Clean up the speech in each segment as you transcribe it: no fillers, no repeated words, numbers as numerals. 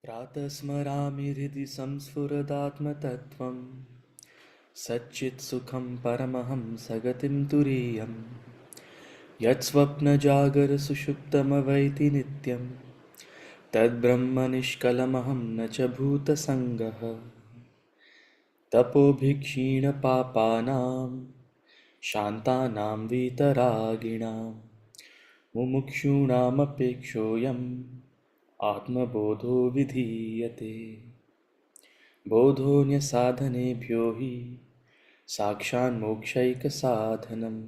प्रातः स्मरामि हृदि संस्फुरदात्मतत्त्वं सच्चित्सुखं परमहंसगतिं तुरीयं यत्स्वप्नजागरसुषुप्तमवैति नित्यं तद्ब्रह्म निष्कलमहं न च भूतसङ्गः तपोभिक्षीणपापानां शान्तानां वीतरागिणां मुमुक्षूणामपेक्षोऽयम् आत्मबोधो विधीयते बोधोऽन्यसाधनेभ्यो हि साक्षान्मोक्षैकसाधनं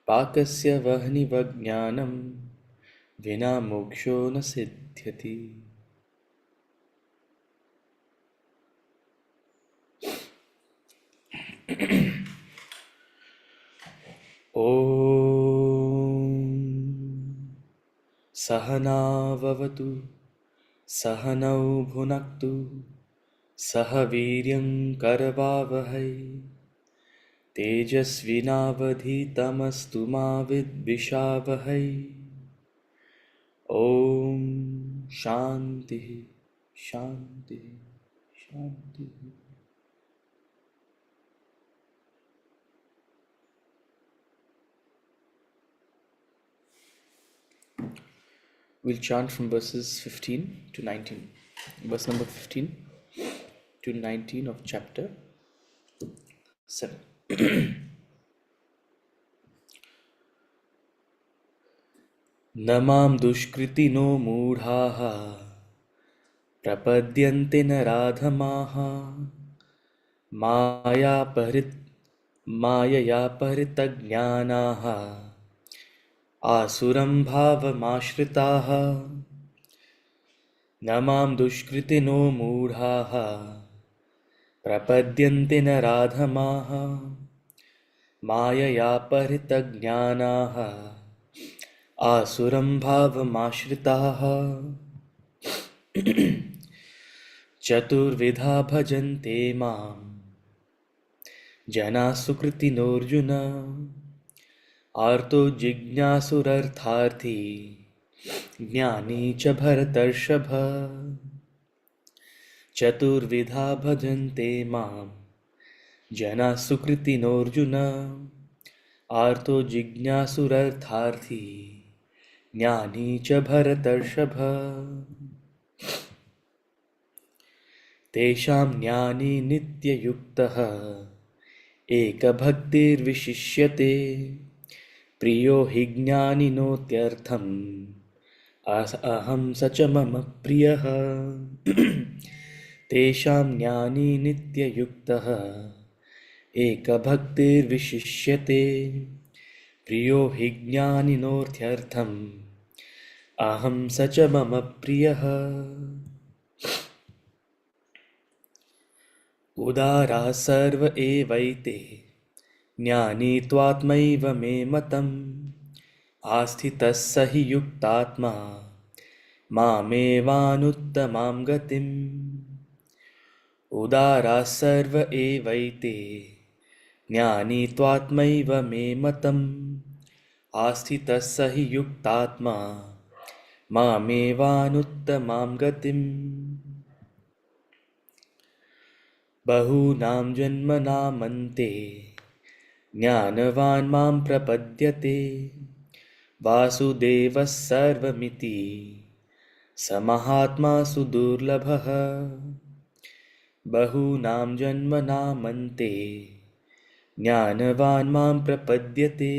पाकस्य वह्निवज्ञानं विना मोक्षो न सिद्ध्यति। ॐ सहनाववतु सहनौ भुनक्तु सह वीर्यं करवावहै तेजस्विनावधीतमस्तु मा विद्विषावहै। ॐ शान्तिः शान्तिः शान्तिः। We'll chant from verses 15 to 19. Verse number 15 to 19 of chapter 7. न मां दुष्कृतिनो मूढाः प्रपद्यन्ते नराधमाः मायया परितज्ञानाः आसुरं भावमाश्रिताः। न मां दुष्कृतिनो मूढाः प्रपद्यन्ते नराधमाः मायया परितज्ञानाः आसुरं भावमाश्रिताः। चतुर्विधा भजन्ते मां जनाः सुकृतिनोऽर्जुन आर्तो जिज्ञासुरर्थार्थी ज्ञानी च भरतर्षभ। चतुर्विधा भजन्ते मां जनाः सुकृतिनोऽर्जुन आर्तो जिज्ञासुरर्थार्थी ज्ञानी च भरतर्षभ। तेषां ज्ञानी नित्ययुक्तः एकभक्तिर्विशिष्यते प्रियो हि ज्ञानिनोत्यर्थम् अहं स च मम प्रियः। तेषां ज्ञानी नित्ययुक्तः एकभक्तिर्विशिष्यते प्रियो हि ज्ञानिनोत्यर्थम् अहं स च मम प्रियः। उदारा सर्व एवैते ज्ञानी त्वात्मैव मे मतम् आस्थितः स हि युक्तात्मा मामेवानुत्तमां गतिम्। उदारा सर्व एवैते ज्ञानी त्वात्मैव मे मतम् आस्थितः स हि युक्तात्मा मामेवानुत्तमां गतिम्। बहूनां जन्मनामन्ते ज्ञानवान् मां प्रपद्यते वासुदेवः सर्वमिति स महात्मा सुदुर्लभः। बहूनां जन्मनामन्ते ज्ञानवान् मां प्रपद्यते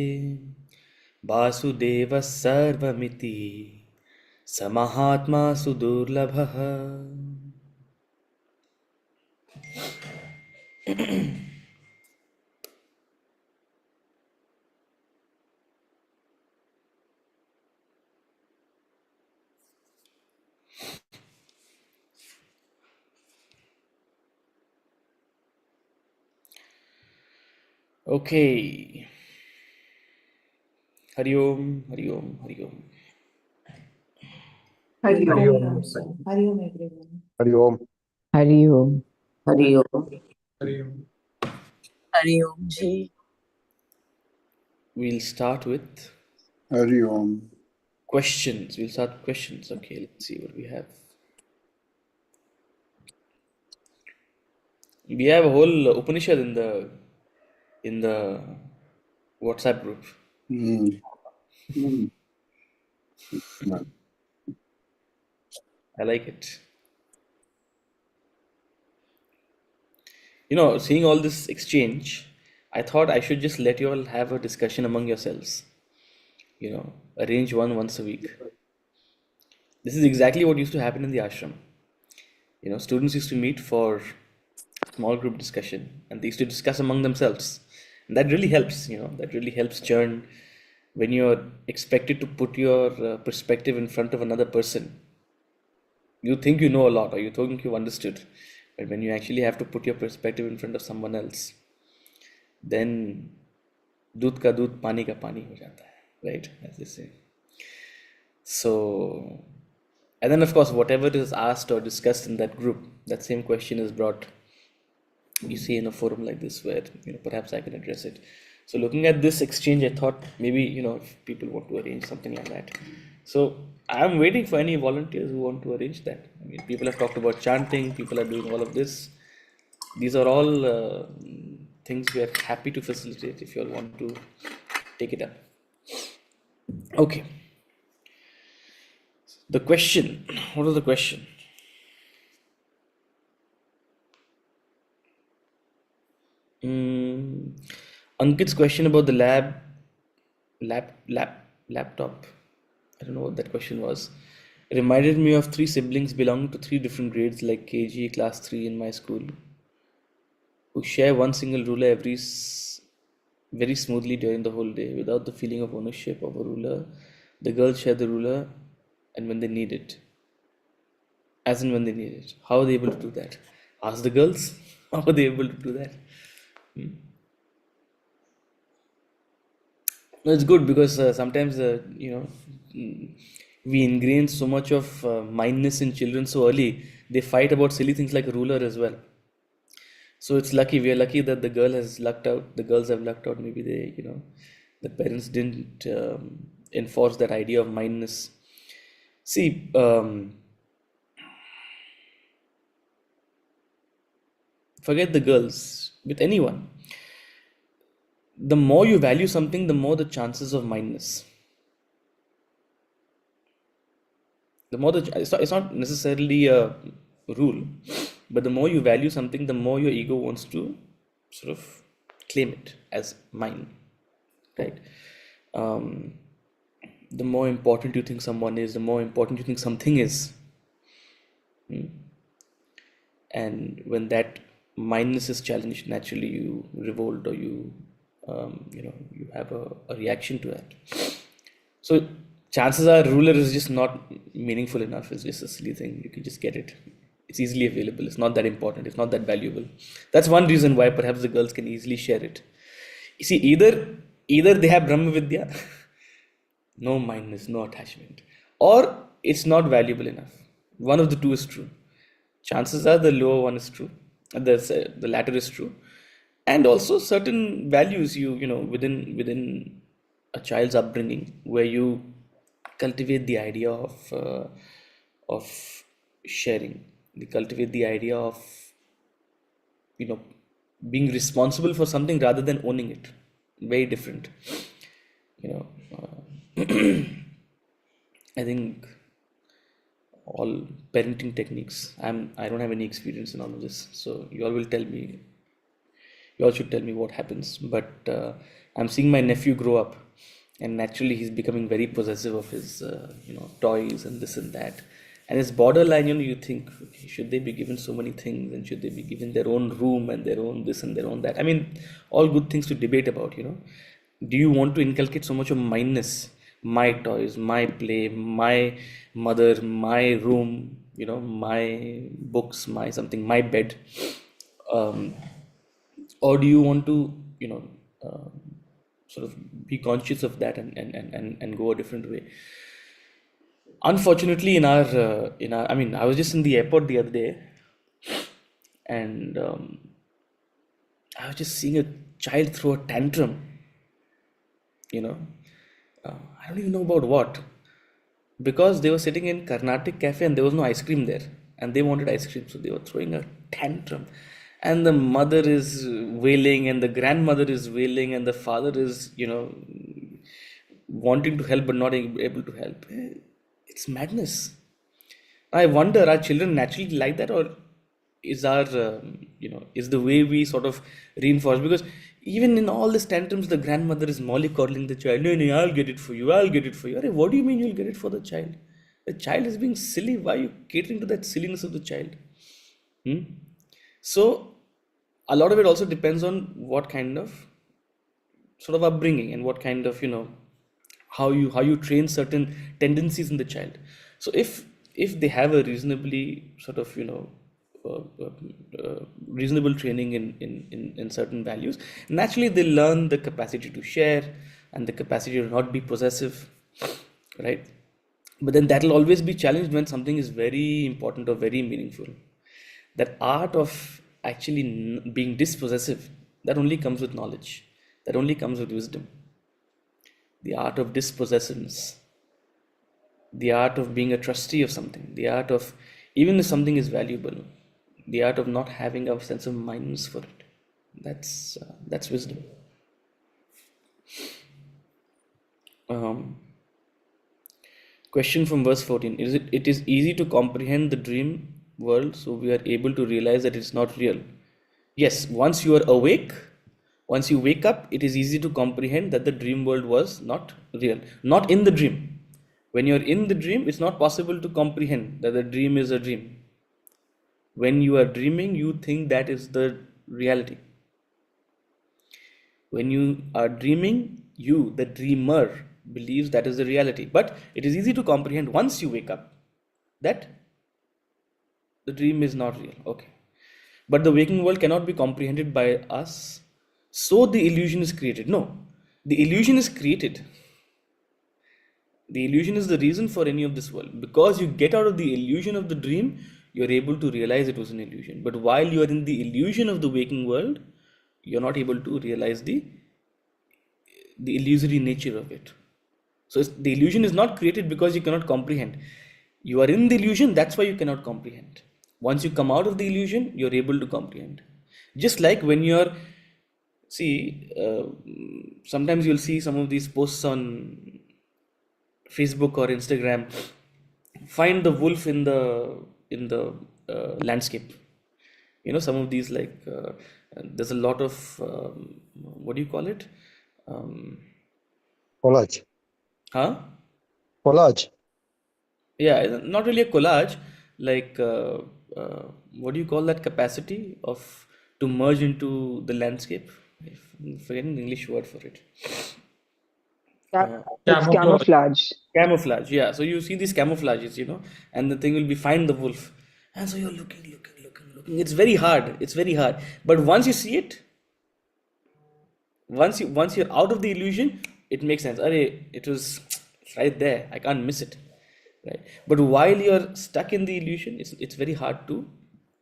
वासुदेवः सर्वमिति स महात्मा सुदुर्लभः। Okay. Hari Om, Hari Om, Hari Om. Hari Hari Om. Om. Hari Om, everyone. Hari Om. Hari Om. Hari Om Hari Om. Hari Om ji. we'll start with Hari Om. questions. We'll start with questions. Okay, let's see what we have. We have a whole Upanishad in the WhatsApp group. Mm. I like it. You know, seeing all this exchange, I thought I should just let you all have a discussion among yourselves. You know, arrange one once a week. This is exactly what used to happen in the ashram. You know, students used to meet for small group discussion and they used to discuss among themselves. And that really helps, you know, that really helps churn when you're expected to put your perspective in front of another person. You think you know a lot or you think you've understood. But when you actually have to put your perspective in front of someone else, then दूध का दूध पानी का पानी हो जाता है, right, as they say. So, and then of course whatever is asked or discussed in that group, that same question is brought, you see, in a forum like this where, you know, perhaps I can address it. So looking at this exchange, I thought maybe, you know, if people want to arrange something like that. So I'm waiting for any volunteers who want to arrange that. I mean, people have talked about chanting, people are doing all of this. These are all things we are happy to facilitate if you all want to take it up. Okay. The question. What was the question? Ankit's question about the laptop. I don't know what that question was. It reminded me of three siblings belonging to three different grades, like KG, class 3 in my school, who share one single ruler very smoothly during the whole day without the feeling of ownership of a ruler. The girls share the ruler and when they need it, as in when they need it. How are they able to do that? Ask the girls. How are they able to do that? No, it's good because sometimes, you know, we ingrain so much of mindness in children so early. They fight about silly things like a ruler as well. So it's lucky. We are lucky that the girl has lucked out. The girls have lucked out. Maybe they, you know, the parents didn't enforce that idea of mindness. See, forget the girls. With anyone, the more you value something, the more the chances of mindness. The more it's not necessarily a rule, but the more you value something, the more your ego wants to sort of claim it as mine, right? Um, the more important you think someone is, the more important you think something is. And when that mindness is challenged, naturally you revolt or you know, you have a reaction to that. So chances are ruler is just not meaningful enough. It's just a silly thing. You can just get it. It's easily available. It's not that important. It's not that valuable. That's one reason why perhaps the girls can easily share it. You see, either they have Brahma Vidya, no mindness, no attachment, or it's not valuable enough. One of the two is true. Chances are the lower one is true, the latter is true, and also certain values you know within a child's upbringing where you cultivate the idea of sharing, you cultivate the idea of, you know, being responsible for something rather than owning it. Very different, you know. I think all parenting techniques, I don't have any experience in all of this, so you all will tell me, you all should tell me what happens. But I'm seeing my nephew grow up, and naturally he's becoming very possessive of his you know, toys and this and that, and it's borderline. You know, you think, okay, should they be given so many things, and should they be given their own room and their own this and their own that? I mean, all good things to debate about, you know. Do you want to inculcate so much of mindness, my toys, my play, my mother, my room, you know, my books, my something, my bed, um, or do you want to, you know, uh, sort of be conscious of that and go a different way? Unfortunately, in our I mean, I was just in the airport the other day, and I was just seeing a child throw a tantrum. you know, I don't even know about what, because they were sitting in Carnatic cafe and there was no ice cream there, and they wanted ice cream, so they were throwing a tantrum, and the mother is wailing, and the grandmother is wailing, and the father is, wanting to help but not able to help. It's madness. I wonder, are children naturally like that, or is is the way we sort of reinforce? Because even in all these tantrums, the grandmother is mollycoddling the child. No, no, I'll get it for you. I'll get it for you. Arey, what do you mean you'll get it for the child? The child is being silly. Why are you catering to that silliness of the child? Hmm? So, a lot of it also depends on what kind of sort of upbringing and what kind of how you train certain tendencies in the child. So if they have a reasonably sort of uh, uh, reasonable training in certain values, naturally they learn the capacity to share and the capacity to not be possessive, right? But then that will always be challenged when something is very important or very meaningful. That art of actually being dispossessive, that only comes with knowledge, that only comes with wisdom. The art of dispossessiveness, the art of being a trustee of something, the art of, even if something is valuable, the art of not having a sense of mindness for it. That's wisdom. Um, Question from verse 14: it is easy to comprehend the dream world, so we are able to realize that it's not real. Yes, once you are awake, once you wake up, it is easy to comprehend that the dream world was not real. Not in the dream. When you're in the dream, it's not possible to comprehend that the dream is a dream. When you are dreaming, you think that is the reality. When you are dreaming, you, the dreamer, believes that is the reality. But it is easy to comprehend once you wake up that the dream is not real. Okay. But the waking world cannot be comprehended by us. So the illusion is created. No, the illusion is created. The illusion is the reason for any of this world. Because you get out of the illusion of the dream, you're able to realize it was an illusion. But while you are in the illusion of the waking world, you're not able to realize the illusory nature of it. So the illusion is not created because you cannot comprehend. You are in the illusion, that's why you cannot comprehend. Once you come out of the illusion, you're able to comprehend. Just like when you're, see, sometimes you'll see some of these posts on Facebook or Instagram. Find the wolf in the landscape. Some of these, like, there's a lot of what do you call it? Um, Collage. huh? Collage. Yeah, not really a collage, like, what do you call that capacity of to merge into the landscape? I'm forgetting the English word for it. It's Camouflage. camouflage. Camouflage. Yeah. So you see these camouflages, and the thing will be find the wolf, and so you're looking. It's very hard. It's very hard. But once you see it, once you're out of the illusion, it makes sense. Arey, it was it's right there. I can't miss it. Right. But while you're stuck in the illusion, it's very hard to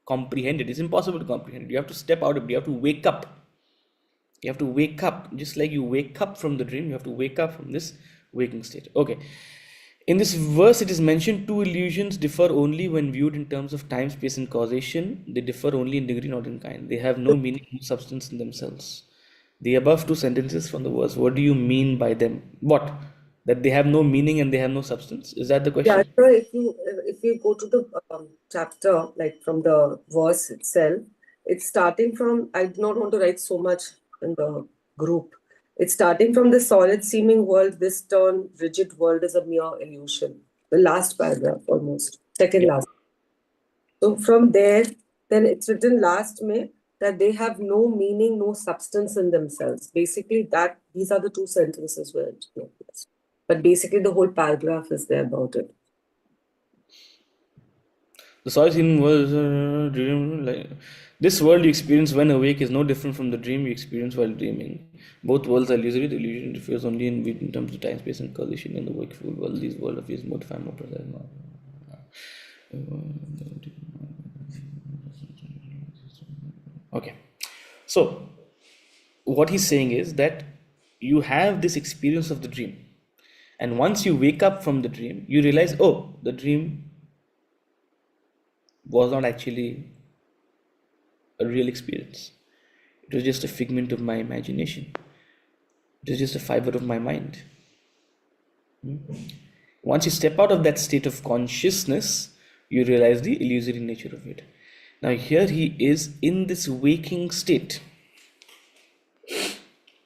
comprehend it. It's impossible to comprehend it. You have to step out of it. You have to wake up. You have to wake up. Just like you wake up from the dream, you have to wake up from this waking state. Okay. In this verse, it is mentioned two illusions differ only when viewed in terms of time, space, and causation. They differ only in degree, not in kind. They have no meaning, no substance in themselves. The above two sentences from the verse, what do you mean by them? What? That they have no meaning and they have no substance? Is that the Yeah, question? so if you go to the chapter, like from the verse itself, it's starting from, I do not want to write so much in the group. It's starting from the solid seeming world, this stern, rigid world is a mere illusion. The last paragraph almost, second Yeah. last. So from there, then it's written last May that they have no meaning, no substance in themselves. Basically, that these are the two sentences where it appears. But basically, the whole paragraph is there about it. The source in was dream, like this world you experience when awake is no different from the dream you experience while dreaming. Both worlds are illusory. The illusion differs only in terms of time, space, and causation. In the wakeful world, these world appears more defined, more precise. Okay, so what he's saying is that you have this experience of the dream. And once you wake up from the dream, you realize, oh, the dream was not actually a real experience. It was just a figment of my imagination. It was just a fiber of my mind. Once you step out of that state of consciousness, you realize the illusory nature of it. Now, here he is in this waking state.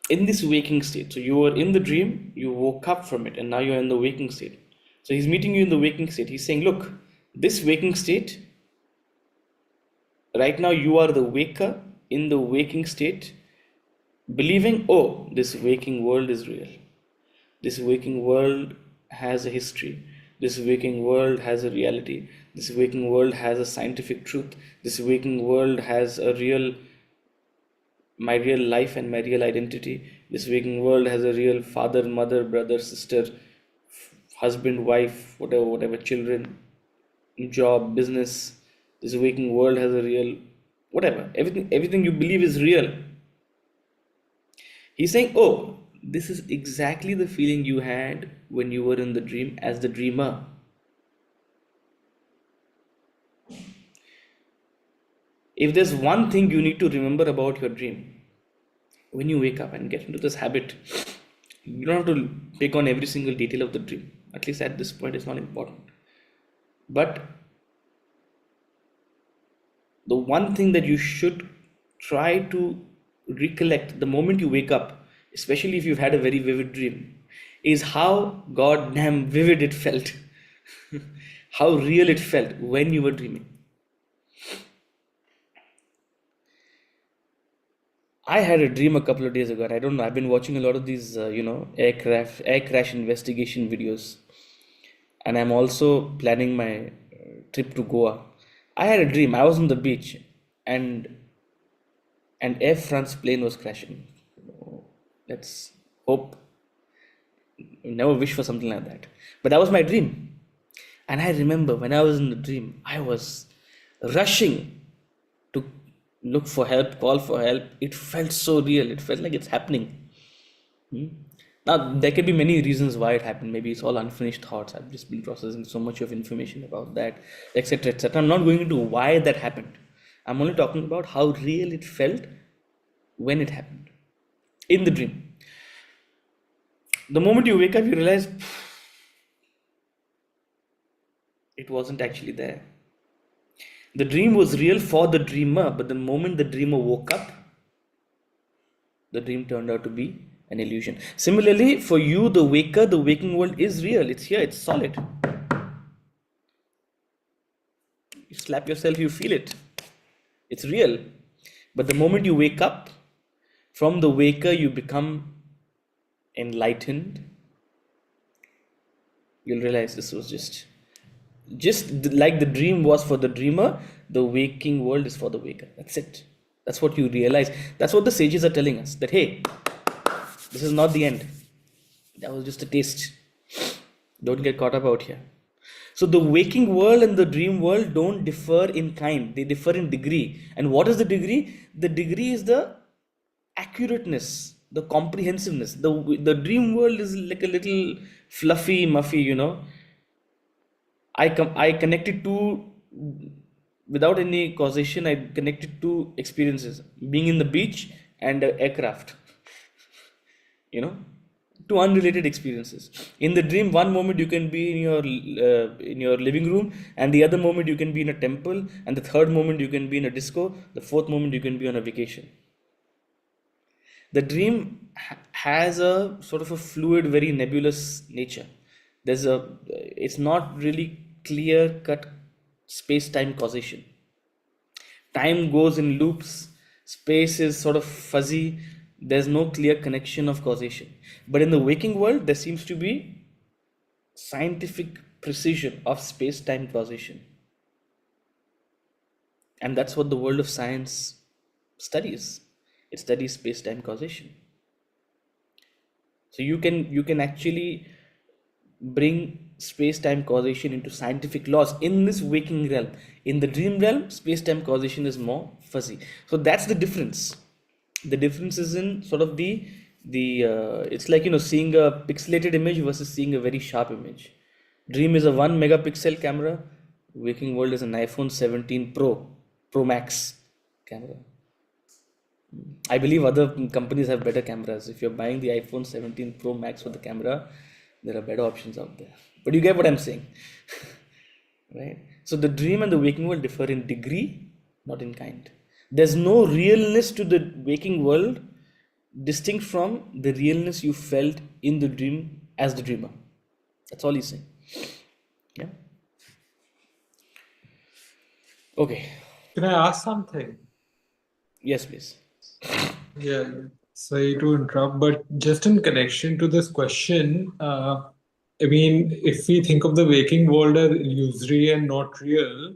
In this waking state. So, you were in the dream, you woke up from it, and now you're in the waking state. So, he's meeting you in the waking state. He's saying, look, this waking state, right now you are the waker in the waking state, believing, oh, this waking world is real. This waking world has a history. This waking world has a reality. This waking world has a scientific truth. This waking world has my real life and my real identity. This waking world has a real father, mother, brother, sister, husband, wife, whatever, children, job, business. This waking world has a real whatever. Everything you believe is real. He's saying, oh, this is exactly the feeling you had when you were in the dream as the dreamer. If there's one thing you need to remember about your dream, when you wake up and get into this habit, you don't have to take on every single detail of the dream. At least at this point, it's not important. But the one thing that you should try to recollect the moment you wake up, especially if you've had a very vivid dream, is how goddamn vivid it felt. How real it felt when you were dreaming. I had a dream a couple of days ago, and I don't know, I've been watching a lot of these, air crash investigation videos. And I'm also planning my trip to Goa. I had a dream. I was on the beach, and Air France plane was crashing. Let's hope. Never wish for something like that. But that was my dream. And I remember when I was in the dream, I was rushing to look for help, call for help. It felt so real. It felt like it's happening. Now, there could be many reasons why it happened. Maybe it's all unfinished thoughts. I've just been processing so much of information about that, etc., etc. I'm not going into why that happened. I'm only talking about how real it felt when it happened in the dream. The moment you wake up, you realize it wasn't actually there. The dream was real for the dreamer, but the moment the dreamer woke up, the dream turned out to be an illusion. Similarly, for you, the waker, the waking world is real. It's here, it's solid. You slap yourself, you feel it. It's real. But the moment you wake up, from the waker, you become enlightened. You'll realize this was just like the dream was for the dreamer, the waking world is for the waker. That's it. That's what you realize. That's what the sages are telling us. That, hey, this is not the end. That was just a taste. Don't get caught up out here. So the waking world and the dream world don't differ in kind. They differ in degree. And what is the degree? The degree is the accurateness, the comprehensiveness. The dream world is like a little fluffy, muffy, I connected to, without any causation, I connected to experiences. Being in the beach and aircraft. Two unrelated experiences. In the dream, one moment you can be in your living room, and the other moment you can be in a temple, and the third moment you can be in a disco, the fourth moment you can be on a vacation. The dream has a sort of a fluid, very nebulous nature. It's not really clear-cut space-time causation. Time goes in loops, space is sort of fuzzy, there's no clear connection of causation. But in the waking world, there seems to be scientific precision of space-time causation. And that's what the world of science studies. It studies space-time causation. So you can actually bring space-time causation into scientific laws in this waking realm. In the dream realm, space-time causation is more fuzzy. So that's the difference. The difference is in sort of the It's like, seeing a pixelated image versus seeing a very sharp image. Dream is a 1 megapixel camera. Waking world is an iPhone 17 Pro Max camera. I believe other companies have better cameras. If you're buying the iPhone 17 Pro Max with the camera, there are better options out there. But you get what I'm saying, right? So the dream and the waking world differ in degree, not in kind. There's no realness to the waking world distinct from the realness you felt in the dream as the dreamer. That's all he's saying. Yeah. Okay. Can I ask something? Yes, please. Yeah, sorry to interrupt, but just in connection to this question, I mean, if we think of the waking world as illusory and not real,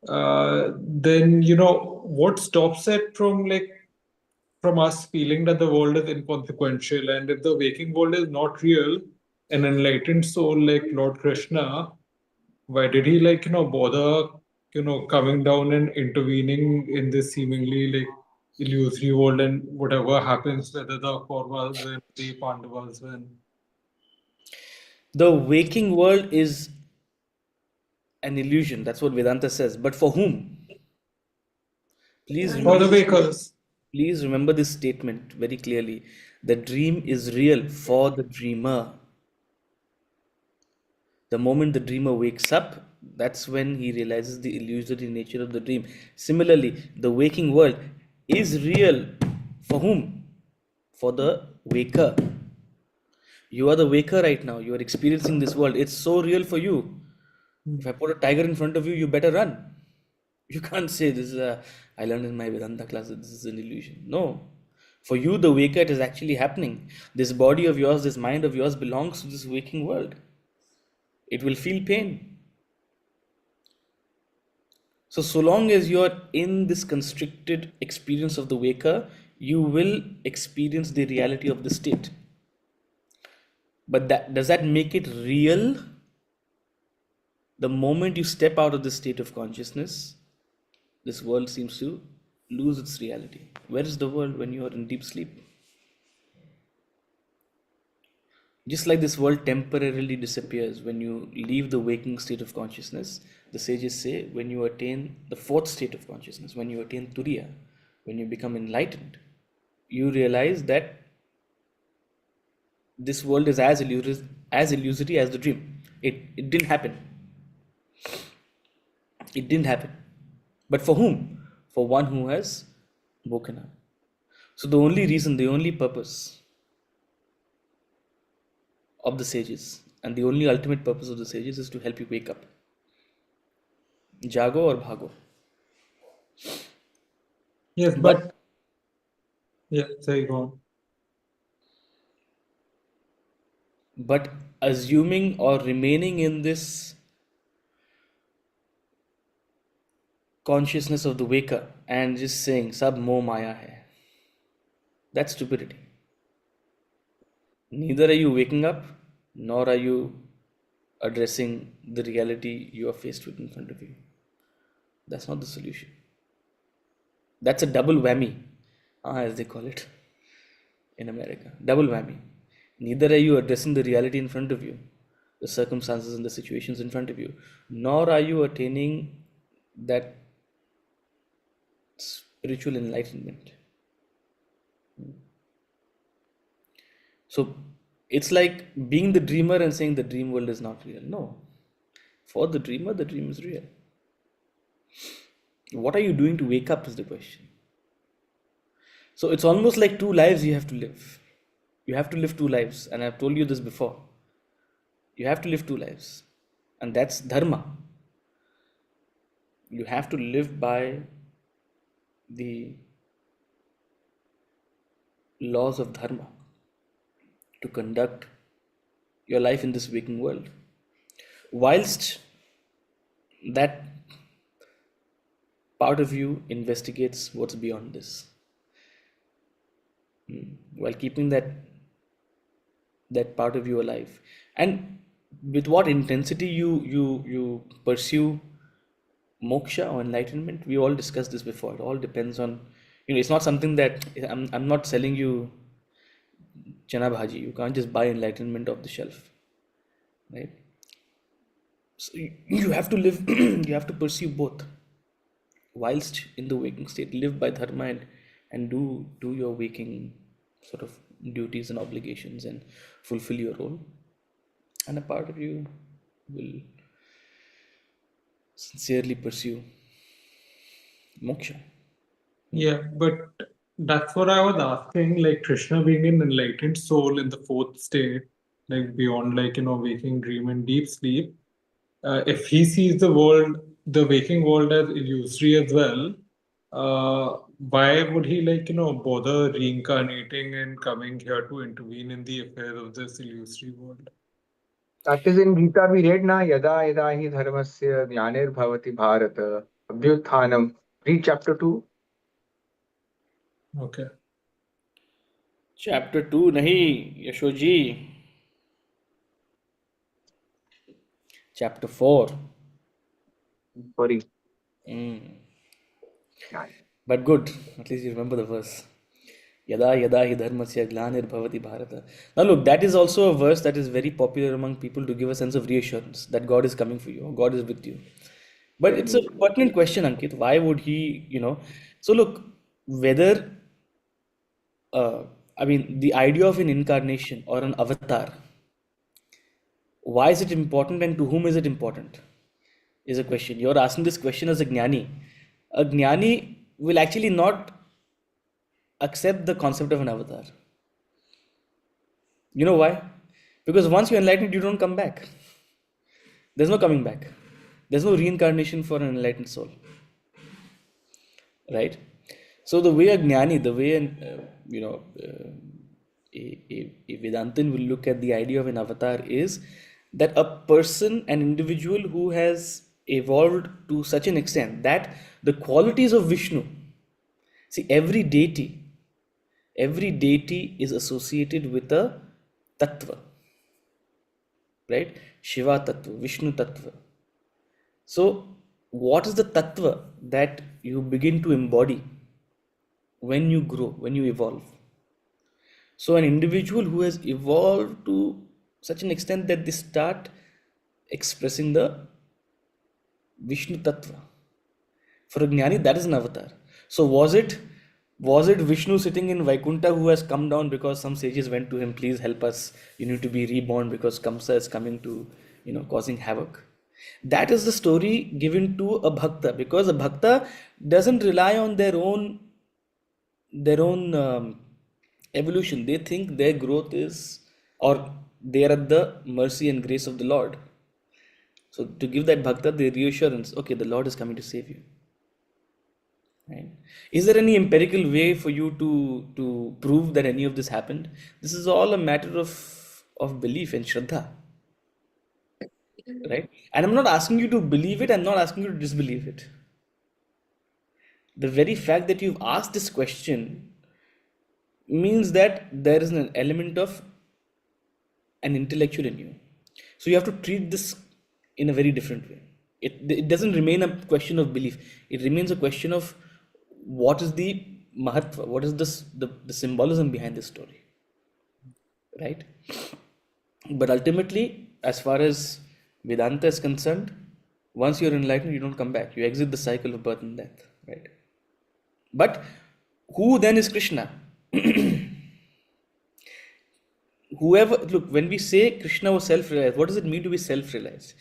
then what stops it from us feeling that the world is inconsequential? And if the waking world is not real, an enlightened soul like Lord Krishna, why did he bother coming down and intervening in this seemingly illusory world, and whatever happens, whether the Kauravas win, the Pandavas win? The waking world is an illusion. That's what Vedanta says. But for whom? Please For remember the wakers. Please remember this statement very clearly. The dream is real for the dreamer. The moment the dreamer wakes up, that's when he realizes the illusory nature of the dream. Similarly, the waking world is real for whom? For the waker. You are the waker right now. You are experiencing this world. It's so real for you. If I put a tiger in front of you, you better run. You can't say this is I learned in my Vedanta class that this is an illusion. No. For you, the waker, it is actually happening. This body of yours, this mind of yours belongs to this waking world. It will feel pain. So long as you're in this constricted experience of the waker, you will experience the reality of the state. But does that make it real? The moment you step out of this state of consciousness, this world seems to lose its reality. Where is the world when you are in deep sleep? Just like this world temporarily disappears when you leave the waking state of consciousness, the sages say when you attain the fourth state of consciousness, when you attain Turiya, when you become enlightened, you realize that this world is as illusory as the dream. It didn't happen. It didn't happen. But for whom? For one who has woken up. So the only reason, the only purpose of the sages, and the only ultimate purpose of the sages is to help you wake up. Jago or bhago. Yes, but yeah, sorry, go on. But assuming or remaining in this consciousness of the waker and just saying sab moh maya hai, that's stupidity. Neither are you waking up, nor are you addressing the reality you are faced with in front of you. That's not the solution. That's a double whammy, as they call it in America. Double whammy. Neither are you addressing the reality in front of you, the circumstances and the situations in front of you, nor are you attaining that spiritual enlightenment. So it's like being the dreamer and saying the dream world is not real. No. For the dreamer, the dream is real. What are you doing to wake up is the question. So it's almost like two lives you have to live. You have to live two lives, and I've told you this before. You have to live two lives, and that's dharma. You have to live by the laws of dharma to conduct your life in this waking world. Whilst that part of you investigates what's beyond this, while keeping that part of you alive, and with what intensity you pursue moksha or enlightenment, we all discussed this before. It all depends on, it's not something that I'm not selling you chana bhaji. You can't just buy enlightenment off the shelf, right? So you have to live, you have to pursue both whilst in the waking state. Live by dharma and do your waking sort of duties and obligations and fulfill your role. And a part of you will sincerely pursue moksha. Yeah, but that's what I was asking. Like Krishna being an enlightened soul in the fourth state, like beyond, like, waking dream and deep sleep, if he sees the world, the waking world, as illusory as well, why would he, like, bother reincarnating and coming here to intervene in the affairs of this illusory world? That is in Gita we read na yada yada hi dharmasya glanirбhavati bharata abhyuthanam. Read chapter 2. Okay. Chapter 2 nahi, Yashoji. Chapter 4. Sorry. But good, at least you remember the verse. Yada yada hi dharmasya glanirбhavati bharata. Now look, that is also a verse that is very popular among people to give a sense of reassurance that God is coming for you, or God is with you. But it's a pertinent question, Ankit. Why would he, So look, whether, the idea of an incarnation or an avatar, why is it important and to whom is it important? Is a question. You're asking this question as a jnani. A jnani will actually not accept the concept of an avatar. You know why? Because once you're enlightened, you don't come back. There's no coming back. There's no reincarnation for an enlightened soul. Right? So the way a jnani, the way a Vedantin will look at the idea of an avatar is that a person, an individual who has evolved to such an extent that the qualities of Vishnu, see, every deity is associated with a tattva, right? Shiva tattva, Vishnu tattva. So what is the tattva that you begin to embody when you grow, when you evolve? So an individual who has evolved to such an extent that they start expressing the Vishnu tattva. For a jnani, that is an avatar. So was it Vishnu sitting in Vaikuntha who has come down because some sages went to him, please help us, you need to be reborn because Kamsa is coming to, causing havoc? That is the story given to a bhakta, because a bhakta doesn't rely on their own evolution. They think their growth is, or they are at the mercy and grace of the Lord. So to give that bhakta the reassurance, okay, the Lord is coming to save you. Right? Is there any empirical way for you to prove that any of this happened? This is all a matter of belief and shraddha. Right? And I'm not asking you to believe it, I'm not asking you to disbelieve it. The very fact that you've asked this question means that there is an element of an intellectual in you. So you have to treat this in a very different way. It doesn't remain a question of belief. It remains a question of what is the mahatva, what is the symbolism behind this story. Right? But ultimately, as far as Vedanta is concerned, once you're enlightened, you don't come back. You exit the cycle of birth and death. Right? But who then is Krishna? Look, when we say Krishna was self-realized, what does it mean to be self-realized?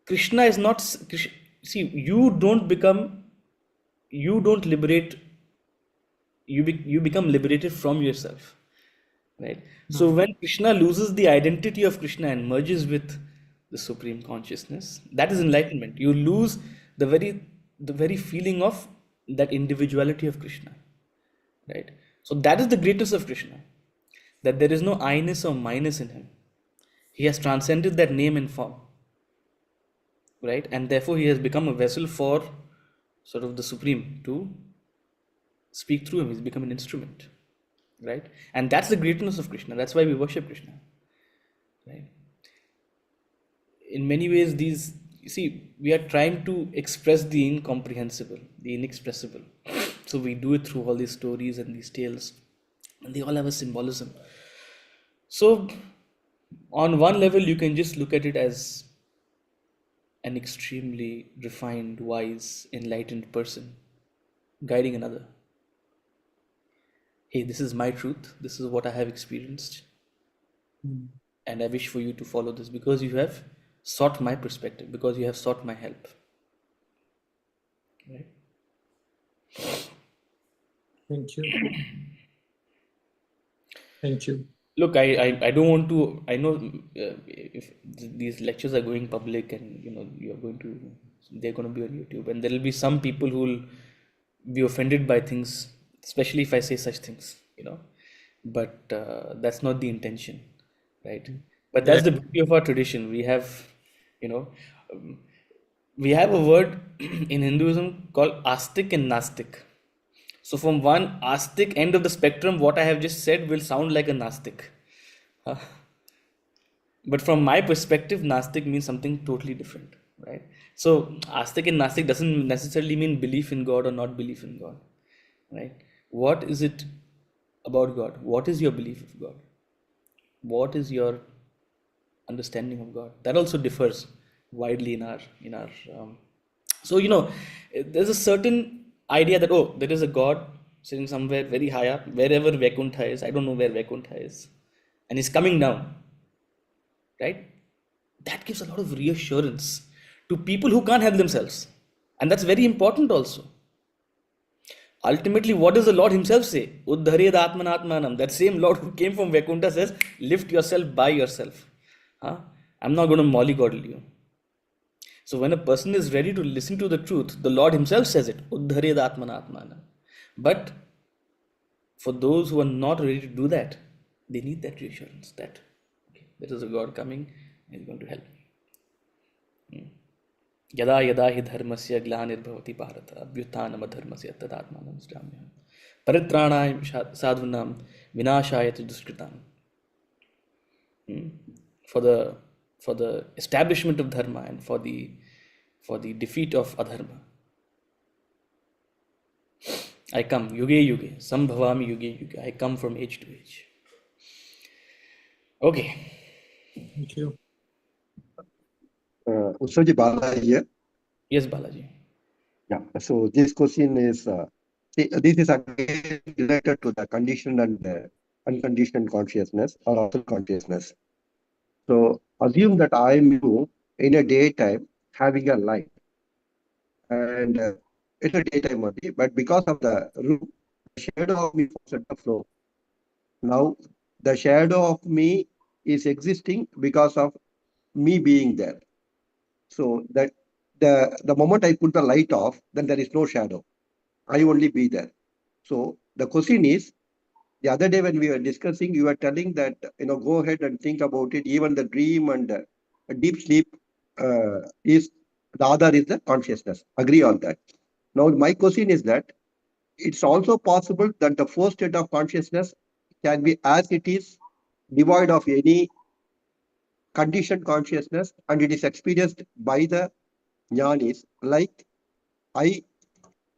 Krishna is not, see, you don't liberate, you become liberated from yourself, right? So when Krishna loses the identity of Krishna and merges with the supreme consciousness, that is enlightenment. You lose the very feeling of that individuality of Krishna, right? So that is the greatness of Krishna, that there is no I-ness or minus in him. He has transcended that name and form, right? And therefore he has become a vessel for sort of the supreme to speak through him. He's become an instrument, right? And that's the greatness of Krishna. That's why we worship Krishna, right? In many ways, we are trying to express the incomprehensible, the inexpressible. So we do it through all these stories and these tales, and they all have a symbolism. So, on one level, you can just look at it as an extremely refined, wise, enlightened person guiding another. Hey, this is my truth. This is what I have experienced. And I wish for you to follow this because you have sought my perspective, because you have sought my help. Right? Thank you. Thank you. Look, I don't want to. I know if these lectures are going public and they're going to be on YouTube, and there will be some people who will be offended by things, especially if I say such things. But that's not the intention, right? But that's the beauty of our tradition. We have a word in Hinduism called astic and nastic. So from one astic end of the spectrum, what I have just said will sound like a nastic. Huh? But from my perspective, nastic means something totally different, right? So astic and nastic doesn't necessarily mean belief in God or not belief in God, right? What is it about God? What is your belief of God? What is your understanding of God? That also differs widely in our so there's a certain idea that there is a God sitting somewhere very high up, wherever Vaikuntha is. I don't know where Vaikuntha is, and he's coming down, right? That gives a lot of reassurance to people who can't help themselves, and that's very important also. Ultimately, what does the Lord himself say? Uddhared atmanatmanam. That same Lord who came from Vaikuntha says, lift yourself by yourself. I'm not going to mollycoddle you. So when a person is ready to listen to the truth, the Lord himself says it. Uddhared atmanatmanam. But for those who are not ready to do that, they need that reassurance that there is a God coming and he's going to help me. Yada yada hi dharmasya glanirvavati bharata abhyuthanam adharmasya tadatmanam sramyam paritranaya sadhunam vinashaya duskritam. For the establishment of dharma and for the defeat of adharma. I come yuge yuge sambhavami yuge yuge. I come from age to age. Okay. Thank you. Usoji Bala here. Yes, Balaji. Yeah. So this question is, this is again related to the conditioned and unconditioned consciousness or absolute consciousness. So assume that I am you in a daytime having a light, and it's a daytime only, but because of the room, the shadow of me falls at the floor. Now the shadow of me is existing because of me being there. So that the moment I put the light off, then there is no shadow. I only be there. So the question is, the other day when we were discussing, you were telling that go ahead and think about it. Even the dream and deep sleep is the other is the consciousness. Agree on that. Now my question is that it's also possible that the first state of consciousness can be as it is, devoid of any conditioned consciousness, and it is experienced by the jnanis, like I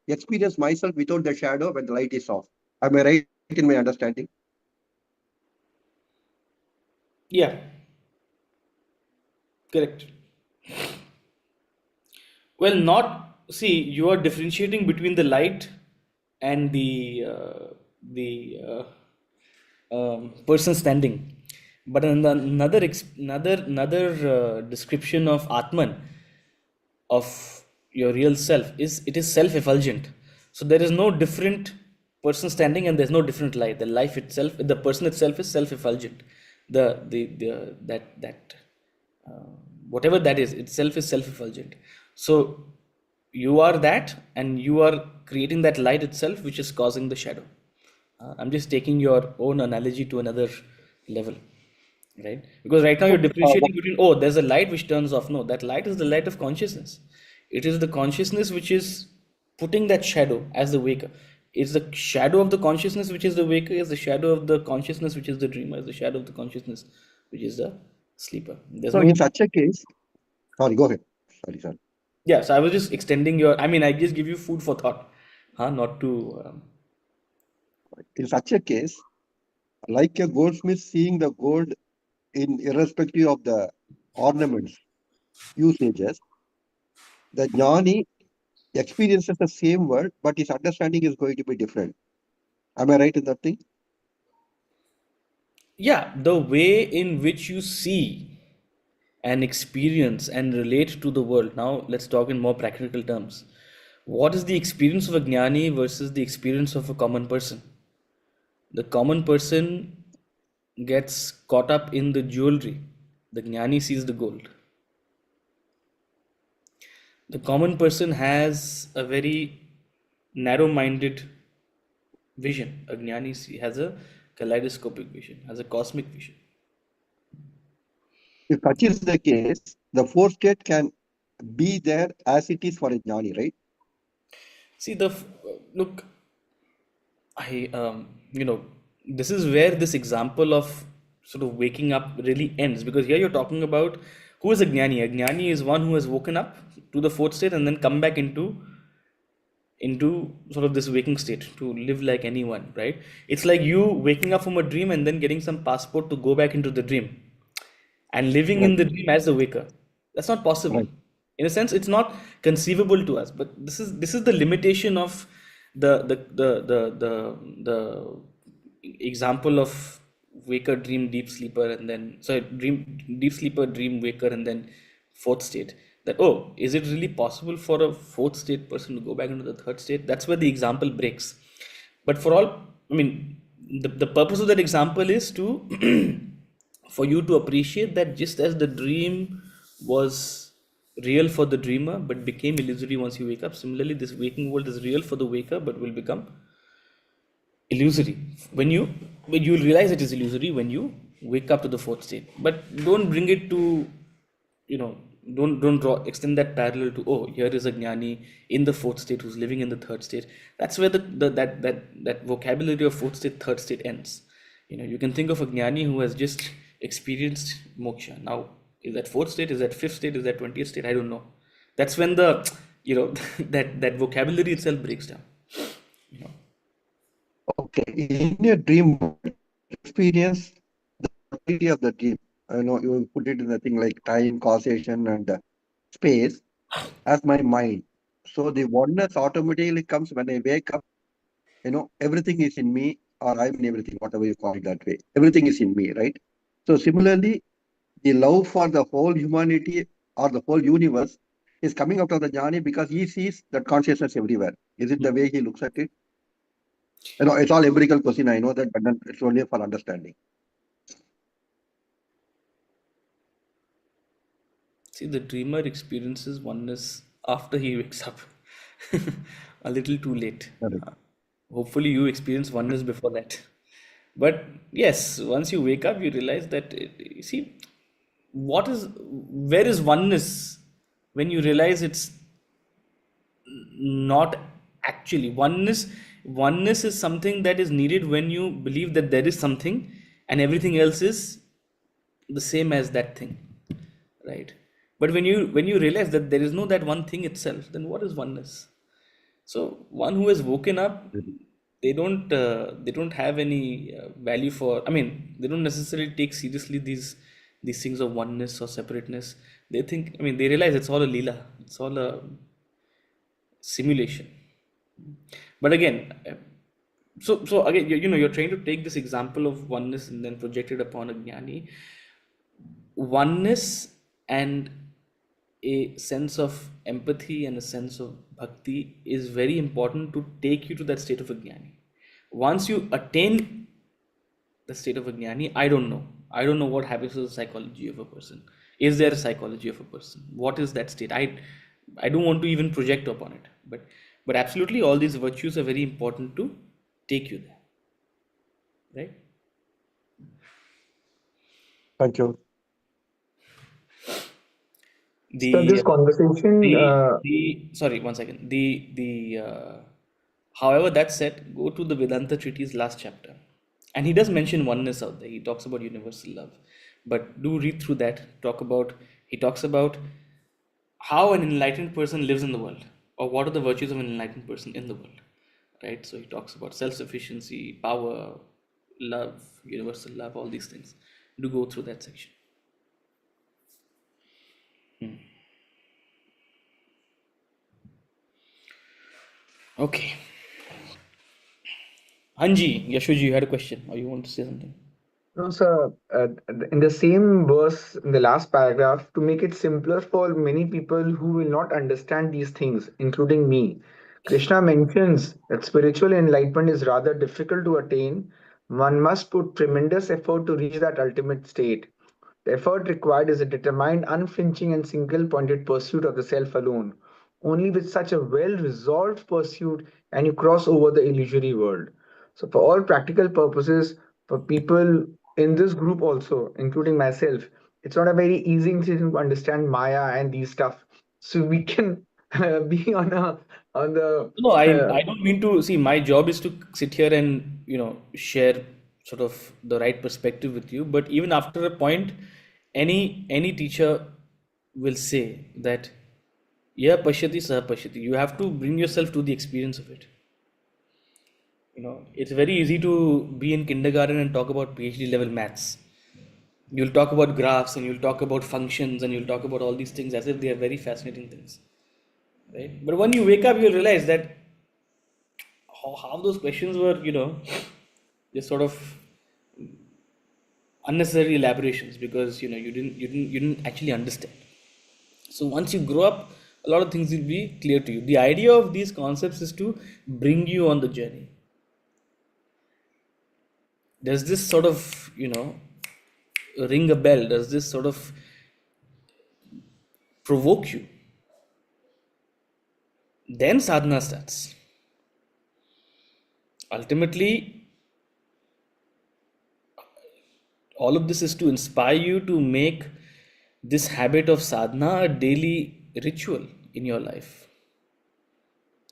experience myself without the shadow when the light is off. Am I right in my understanding? Yeah. Correct. Well, you are differentiating between the light and the person standing. But another description of Atman, of your real self, is it is self-effulgent. So there is no different person standing and there's no different light. The life itself, the person itself is self-effulgent. Whatever that is, itself is self-effulgent. So you are that, and you are creating that light itself, which is causing the shadow. I'm just taking your own analogy to another level, right? Because right now you're differentiating between, there's a light which turns off. No, that light is the light of consciousness. It is the consciousness which is putting that shadow as the waker. It's the shadow of the consciousness which is the waker, is the shadow of the consciousness which is the dreamer, is the shadow of the consciousness which is the sleeper. So in such a case, sorry, go ahead. Sorry. Yeah, so I was just extending I just give you food for thought, not to. In such a case, like a goldsmith seeing the gold in irrespective of the ornaments, usages, the jnani experiences the same world, but his understanding is going to be different. Am I right in that thing? Yeah, the way in which you see and experience and relate to the world. Now, let's talk in more practical terms. What is the experience of a jnani versus the experience of a common person? The common person gets caught up in the jewelry. The jnani sees the gold. The common person has a very narrow-minded vision. A jnani has a kaleidoscopic vision, has a cosmic vision. If such is the case, the fourth state can be there as it is for a jnani, right? See, look, you know, this is where this example of sort of waking up really ends, because here you're talking about who is a jnani. A jnani is one who has woken up to the fourth state and then come back into sort of this waking state to live like anyone, right? It's like you waking up from a dream and then getting some passport to go back into the dream and living in Right, the dream as the waker. That's not possible. right. In a sense, it's not conceivable to us. But this is the limitation of the example of waker, dream, deep sleeper, and then sorry, dream, deep sleeper, dream, waker, and then fourth state. That, oh, is it really possible for a fourth state person to go back into the third state? That's where the example breaks. But for all, I mean, the purpose of that example is to for you to appreciate that just as the dream was real for the dreamer but became illusory once you wake up, similarly this waking world is real for the waker but will become illusory when you realize it is illusory when you wake up to the fourth state. But don't bring it to, you know, don't draw extend that parallel to, oh, here is a jnani in the fourth state who's living in the third state. That's where that vocabulary of fourth state, third state ends. You know, you can think of a jnani who has just experienced moksha. Now, is that fourth state, is that fifth state, is that 20th state? I don't know. That's when the, you know, that vocabulary itself breaks down, you know. Okay, in your dream experience, the totality of the dream, I know you put it in the thing like time, causation, and space as my mind. So the oneness automatically comes when I wake up. You know, everything is in me, or I'm in everything, whatever you call it that way. Everything is in me, right? So similarly, the love for the whole humanity or the whole universe is coming out of the jnani because he sees that consciousness everywhere. Is it the way he looks at it? You know, it's all empirical question. I know that, but then it's only for understanding. See, the dreamer experiences oneness after he wakes up, a little too late. Correct. Hopefully, you experience oneness before that. But yes, once you wake up, you realize that, you see, where is oneness when you realize it's not actually oneness is something that is needed when you believe that there is something and everything else is the same as that thing, right? But when you realize that there is no that one thing itself, then what is oneness? So one who has woken up, they don't have any value for, I mean, they don't necessarily take seriously these things of oneness or separateness. They think, I mean, they realize it's all a leela, it's all a simulation. But again, so again, you know, you're trying to take this example of oneness and then project it upon a jnani. Oneness and a sense of empathy and a sense of bhakti is very important to take you to that state of a jnani. Once you attain the state of a jnani, I don't know what happens to the psychology of a person. Is there a psychology of a person? What is that state? I don't want to even project upon it, but absolutely all these virtues are very important to take you there, right? Thank you. So this The conversation, the sorry, one second. However, that said, go to the Vedanta treatise last chapter, and he does mention oneness out there. He talks about universal love, but do read through that. He talks about how an enlightened person lives in the world, or what are the virtues of an enlightened person in the world, right? So he talks about self-sufficiency, power, love, universal love, all these things. Do go through that section. Okay. Hanji, Yashuji, you had a question or you want to say something? No, sir. In the same verse, in the last paragraph, to make it simpler for many people who will not understand these things, including me, Krishna mentions that spiritual enlightenment is rather difficult to attain. One must put tremendous effort to reach that ultimate state. The effort required is a determined, unflinching, and single pointed pursuit of the self alone. Only with such a well resolved pursuit can you cross over the illusory world. So, for all practical purposes, for people in this group also, including myself, it's not a very easy thing to understand Maya and these stuff. So, we can be on the No, I don't mean to see. My job is to sit here and share sort of the right perspective with you. But even after a point, any teacher will say that yeah, pashyati sah pashyati. You have to bring yourself to the experience of it. It's very easy to be in kindergarten and talk about PhD level maths. You'll talk about graphs and you'll talk about functions and you'll talk about all these things as if they are very fascinating things, right? But when you wake up, you'll realize that how those questions were, just sort of unnecessary elaborations because you didn't actually understand. So once you grow up, a lot of things will be clear to you. The idea of these concepts is to bring you on the journey. Does this sort of ring a bell? Does this sort of provoke you? Then sadhana starts. Ultimately, all of this is to inspire you to make this habit of sadhana a daily ritual in your life.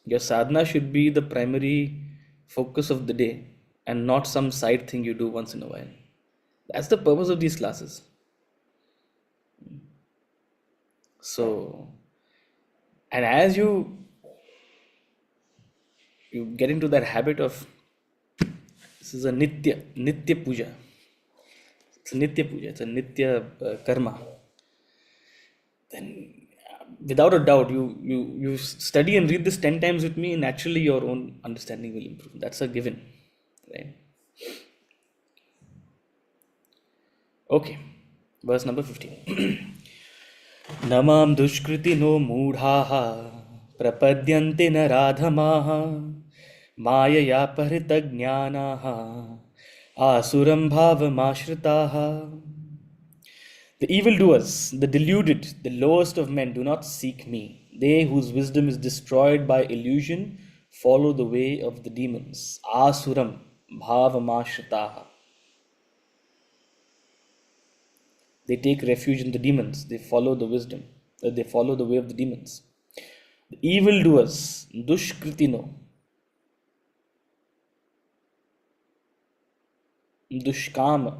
Your sadhana should be the primary focus of the day and not some side thing you do once in a while. That's the purpose of these classes. So, and as you get into that habit of this is a nitya puja. It's a nitya puja. It's a nitya karma. Then, without a doubt, you study and read this 10 times with me. Naturally, your own understanding will improve. That's a given, right? Okay, verse number 15. Namam dushkriti no mudhaha prapadyante naradhamaha mayaya parita jnanaha asuram bhavamashritaha. The evildoers, the deluded, the lowest of men do not seek me. They whose wisdom is destroyed by illusion follow the way of the demons. Asuram bhavamashritaha. They take refuge in the demons. They follow the wisdom. They follow the way of the demons. The evildoers, dushkritino, dushkama,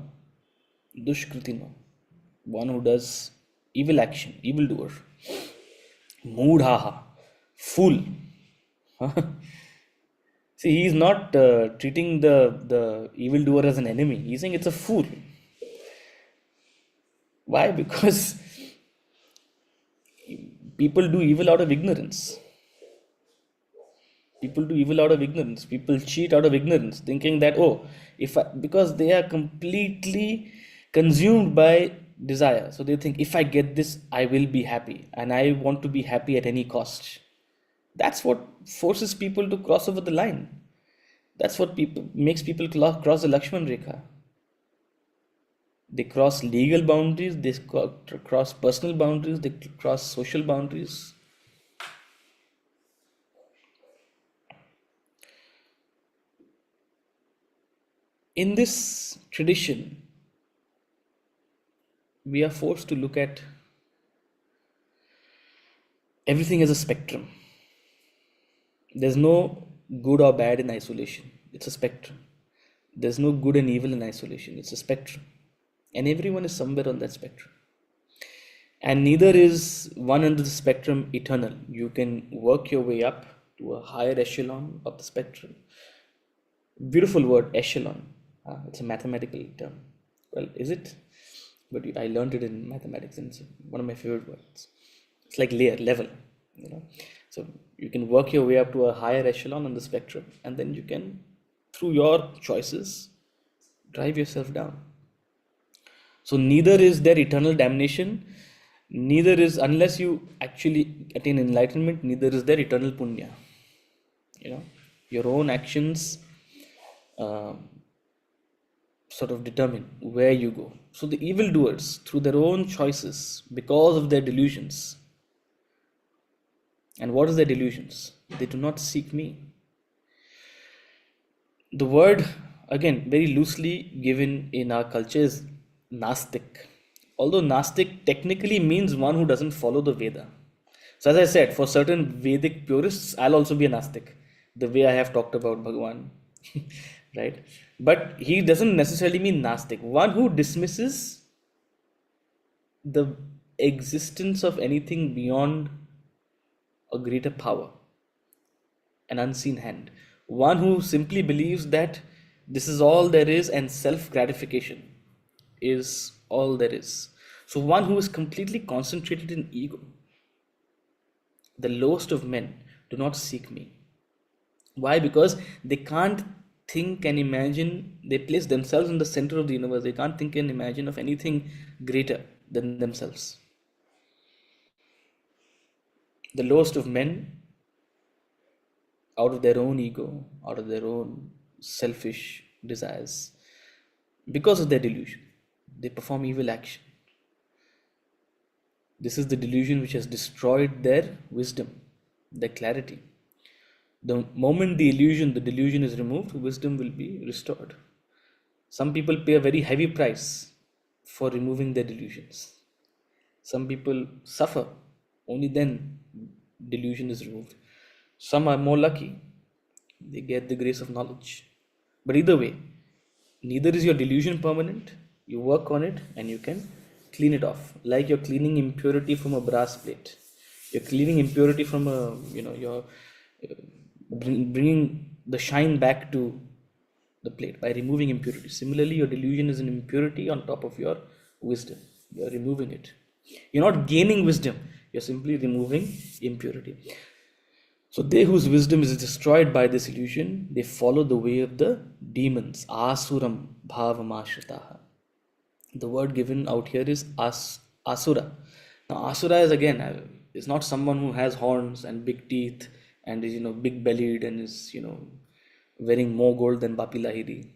dushkritino, one who does evil action, evildoer. Moodhaha, fool. See, he is not treating the evildoer as an enemy. He's saying it's a fool. Why? Because people do evil out of ignorance. People do evil out of ignorance. People cheat out of ignorance, thinking that, because they are completely consumed by desire. So they think, if I get this, I will be happy. And I want to be happy at any cost. That's what forces people to cross over the line. That's what makes people cross the Lakshman Rekha. They cross legal boundaries, they cross personal boundaries, they cross social boundaries. In this tradition, we are forced to look at everything as a spectrum. There's no good or bad in isolation. It's a spectrum. There's no good and evil in isolation. It's a spectrum. And everyone is somewhere on that spectrum. And neither is one end of the spectrum eternal. You can work your way up to a higher echelon of the spectrum. Beautiful word, echelon. It's a mathematical term. Well, is it? But I learned it in mathematics, and it's one of my favorite words. It's like level, you know. So you can work your way up to a higher echelon on the spectrum, and then you can, through your choices, drive yourself down. So neither is there eternal damnation, neither is, unless you actually attain enlightenment, neither is there eternal punya. You know, your own actions sort of determine where you go. So the evildoers, through their own choices, because of their delusions, and what is their delusions? They do not seek me. The word, again, very loosely given in our culture, is Nastik. Although Nastik technically means one who doesn't follow the Veda. So, as I said, for certain Vedic purists, I'll also be a Nastik, the way I have talked about Bhagwan, right? But he doesn't necessarily mean Nastik. One who dismisses the existence of anything beyond a greater power, an unseen hand. One who simply believes that this is all there is and self gratification is all there is. So, one who is completely concentrated in ego. The lowest of men do not seek me. Why? Because they can't think and imagine, they place themselves in the center of the universe. They can't think and imagine of anything greater than themselves. The lowest of men, out of their own ego, out of their own selfish desires, because of their delusion, they perform evil action. This is the delusion which has destroyed their wisdom, their clarity. The moment the delusion is removed, wisdom will be restored. Some people pay a very heavy price for removing their delusions. Some people suffer, only then delusion is removed. Some are more lucky, they get the grace of knowledge. But either way, neither is your delusion permanent. You work on it and you can clean it off, like you're cleaning impurity from a brass plate. You're cleaning impurity from a, you're bringing the shine back to the plate by removing impurity. Similarly, your delusion is an impurity on top of your wisdom. You're removing it. You're not gaining wisdom, you're simply removing impurity. So they whose wisdom is destroyed by this illusion, they follow the way of the demons. Asuram bhavamashritaha. The word given out here is asura. Now asura is, again, is not someone who has horns and big teeth and is, big bellied and is, wearing more gold than Bapi Lahiri.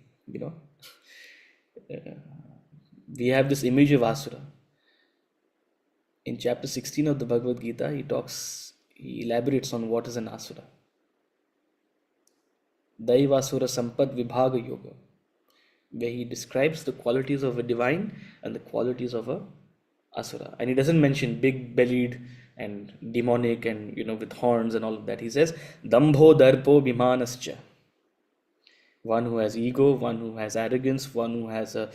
We have this image of asura. In chapter 16 of the Bhagavad Gita, he elaborates on what is an asura. Daivasura Sampad Vibhaga Yoga, where he describes the qualities of a divine and the qualities of a asura. And he doesn't mention big bellied and demonic and with horns and all of that. He says Dambho Darpo Bhimanascha. One who has ego, one who has arrogance, one who has a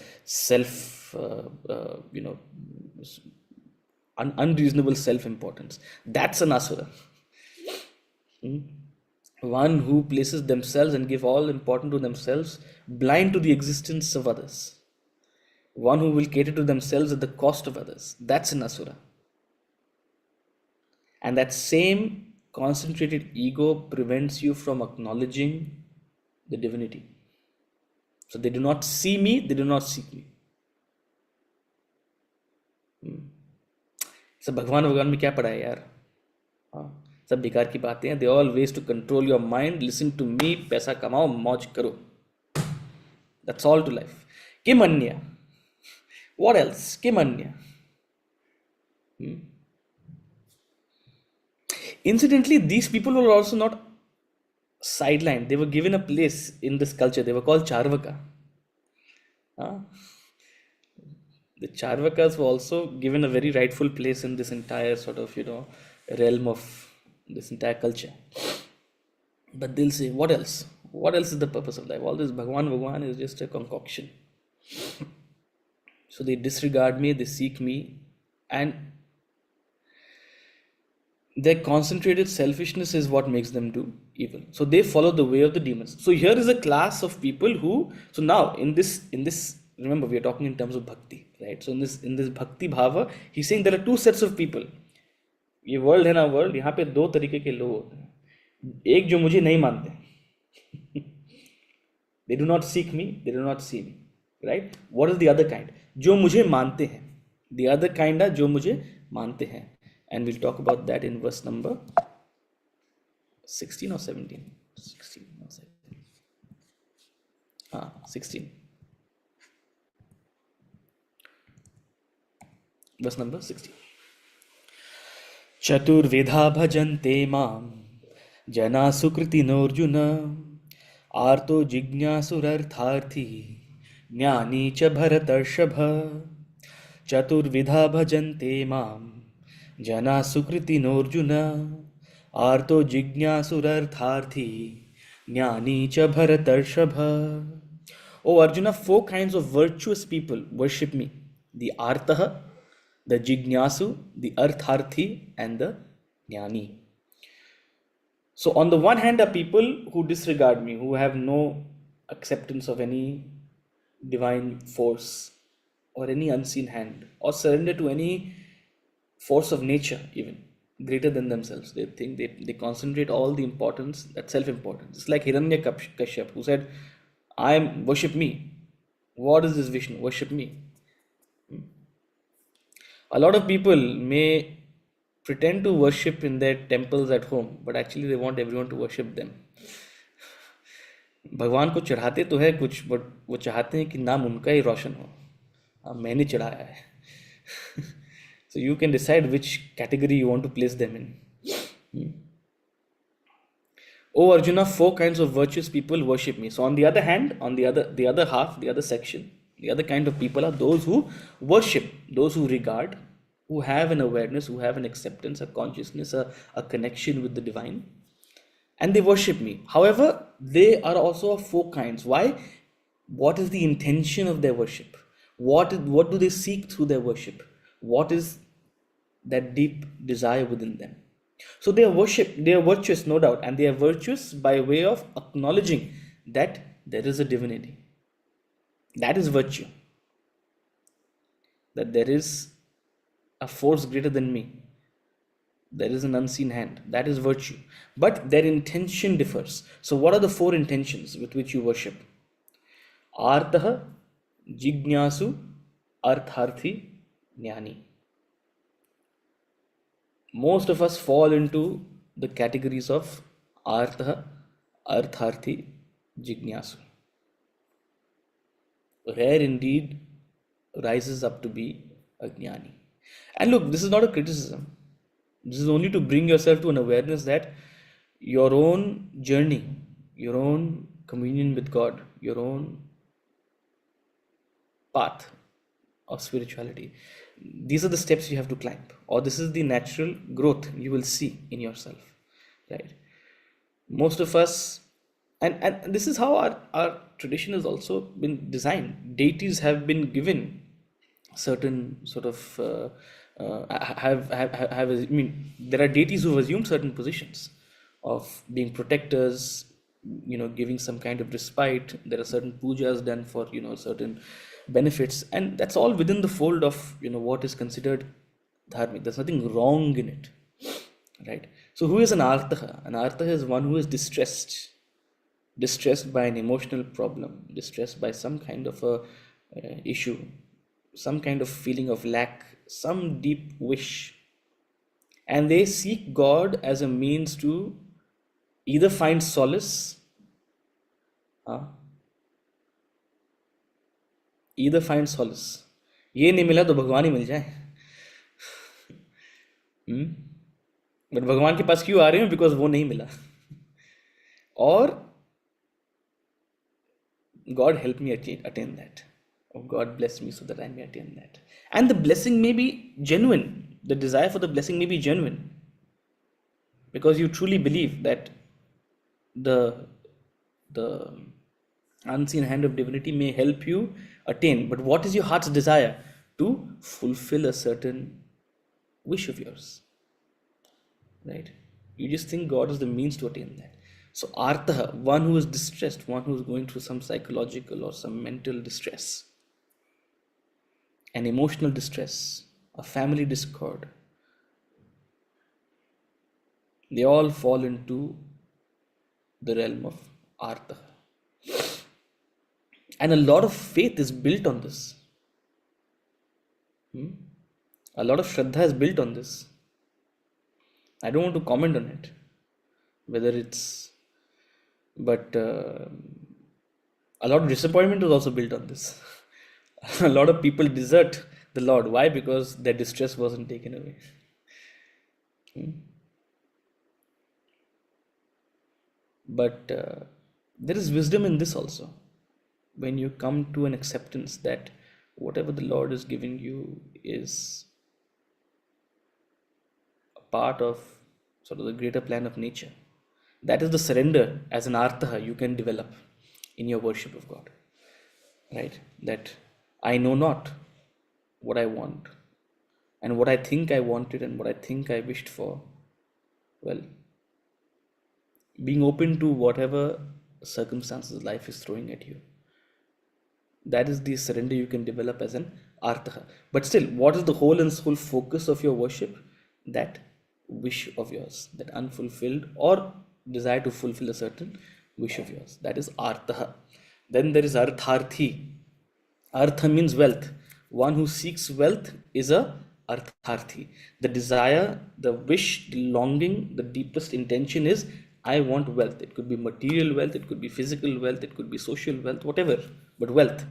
unreasonable self-importance. That's an asura. One who places themselves and give all importance to themselves, blind to the existence of others. One who will cater to themselves at the cost of others. That's an asura. And that same concentrated ego prevents you from acknowledging the divinity. So they do not see me, they do not seek me. So भगवान में क्या पढ़ा है यार? सब बेकार की बातें हैं. They all ways to control your mind. Listen to me, पैसा कमाओ, मौज करो. That's all to life. Kim anya? What else? Kim anya? Incidentally, these people were also not sidelined. They were given a place in this culture. They were called Charvaka. The Charvakas were also given a very rightful place in this entire sort of, realm of this entire culture. But they'll say, what else? What else is the purpose of life? All this Bhagwan is just a concoction. So they disregard me, they seek me, and their concentrated selfishness is what makes them do evil. So they follow the way of the demons. So here is a class of people who, so now in this remember we are talking in terms of bhakti, right? So in this bhakti bhava, he's saying there are two sets of people. ये world है ना, world, यहाँ पे दो तरीके के लोग होते हैं. एक जो मुझे नहीं मानते, they do not seek me, they do not see me, right? What is the other kind? जो मुझे मानते हैं. The other kind है जो मुझे मानते हैं. And we'll talk about that in verse number 16 or 17. 16 or 17. 16. Verse number 16. चतुर्विधा भजन्ते मां जना सुकृतिनोऽर्जुन आर्तो जिज्ञासुरर्थार्थी ज्ञानी च भरतर्षभ. चतुर्विधा भजन्ते मां जना सुकृतिनोऽर्जुन आर्तो जिज्ञासुरर्थार्थी ज्ञानी च भरतर्षभ. O Arjuna, four kinds of virtuous people worship me: the artah, the jignasu, the artharthi, and the jnani. So on the one hand are people who disregard me, who have no acceptance of any divine force or any unseen hand, or surrender to any force of nature even greater than themselves. They think they concentrate all the importance, that self-importance. It's like Hiranyakashyap who said, worship me. What is this Vishnu? Worship me. A lot of people may pretend to worship in their temples at home, but actually they want everyone to worship them. भगवान को चढ़ाते तो है कुछ, but वो चाहते हैं कि नाम उनका ही रोशन हो. मैंने चढ़ाया है. So you can decide which category you want to place them in. O Arjuna, four kinds of virtuous people worship me. So on the other hand, on the other half, the other section, the other kind of people are those who worship, those who regard, who have an awareness, who have an acceptance, a consciousness, a connection with the divine, and they worship me. However, they are also of four kinds. Why? What is the intention of their worship? What do they seek through their worship? What is that deep desire within them? So they are virtuous, no doubt, and they are virtuous by way of acknowledging that there is a divinity. That is virtue. That there is a force greater than me. There is an unseen hand. That is virtue. But their intention differs. So what are the four intentions with which you worship? Artah, Jignasu, Artharthi, Jnani. Most of us fall into the categories of Artha, Artharthi, Jignasu. Rare indeed rises up to be a Jnani. And look, this is not a criticism. This is only to bring yourself to an awareness that your own journey, your own communion with God, your own path of spirituality, these are the steps you have to climb, or this is the natural growth you will see in yourself, right? Most of us, and this is how our tradition has also been designed. Deities have been given certain sort of I mean, there are deities who have assumed certain positions of being protectors, giving some kind of respite. There are certain pujas done for certain benefits, and that's all within the fold of what is considered dharmic. There's nothing wrong in it, right? So who is an artha? An artha is one who is distressed by an emotional problem, distressed by some kind of a issue, some kind of feeling of lack, some deep wish, and they seek God as a means to either find solace, ये नहीं मिला तो भगवान ही मिल जाए. But भगवान के पास क्यों आ रहे हैं? बिकॉज वो नहीं मिला. और God help me attain that. Oh, God bless me so that I may attain that. And the blessing may be genuine. The desire for the blessing may be genuine, because you truly believe that the unseen hand of divinity may help you attain. But what is your heart's desire? To fulfill a certain wish of yours, right? You just think God is the means to attain that. So artha, one who is distressed, one who is going through some psychological or some mental distress, an emotional distress, a family discord, they all fall into the realm of artha. And a lot of faith is built on this. A lot of shraddha is built on this. I don't want to comment on it, whether it's, but a lot of disappointment is also built on this. A lot of people desert the Lord. Why? Because their distress wasn't taken away. But there is wisdom in this also. When you come to an acceptance that whatever the Lord is giving you is a part of sort of the greater plan of nature. That is the surrender as an artha you can develop in your worship of God. Right? That I know not what I want, and what I think I wanted and what I think I wished for. Well, being open to whatever circumstances life is throwing at you. That is the surrender you can develop as an artha. But still, what is the whole and sole focus of your worship? That wish of yours, that unfulfilled or desire to fulfill a certain wish of yours. That is artha. Then there is artharthi. Artha means wealth. One who seeks wealth is a artharthi. The desire, the wish, the longing, the deepest intention is I want wealth. It could be material wealth, it could be physical wealth, it could be social wealth, whatever, but wealth.